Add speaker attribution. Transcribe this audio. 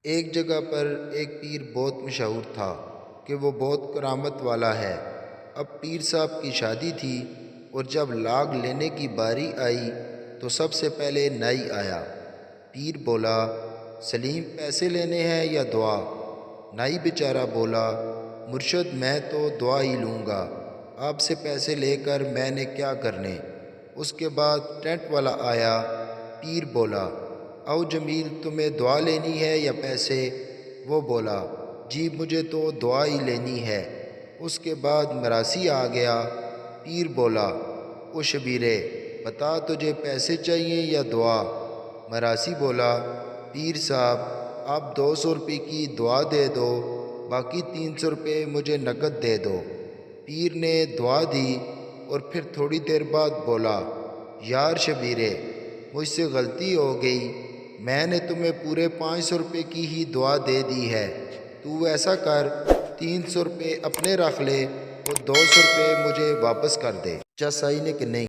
Speaker 1: ایک جگہ پر ایک پیر بہت مشہور تھا کہ وہ بہت کرامت والا ہے۔ اب پیر صاحب کی شادی تھی اور جب لاگ لینے کی باری آئی تو سب سے پہلے نائی آیا۔ پیر بولا، سلیم پیسے لینے ہیں یا دعا؟ نائی بیچارہ بولا، مرشد میں تو دعا ہی لوں گا، آپ سے پیسے لے کر میں نے کیا کرنے؟ اس کے بعد ٹینٹ والا آیا۔ پیر بولا، او جمیل تمہیں دعا لینی ہے یا پیسے؟ وہ بولا، جی مجھے تو دعا ہی لینی ہے۔ اس کے بعد مراسی آ گیا۔ پیر بولا، او شبیرے بتا تجھے پیسے چاہیے یا دعا؟ مراسی بولا، پیر صاحب آپ 200 روپے کی دعا دے دو، باقی 300 روپے مجھے نقد دے دو۔ پیر نے دعا دی اور پھر تھوڑی دیر بعد بولا، یار شبیرے مجھ سے غلطی ہو گئی، میں نے تمہیں پورے 500 روپے کی ہی دعا دے دی ہے، تو ایسا کر 300 روپے اپنے رکھ لے اور 200 روپے مجھے واپس کر دے۔ چا صحیح نے کہ نہیں؟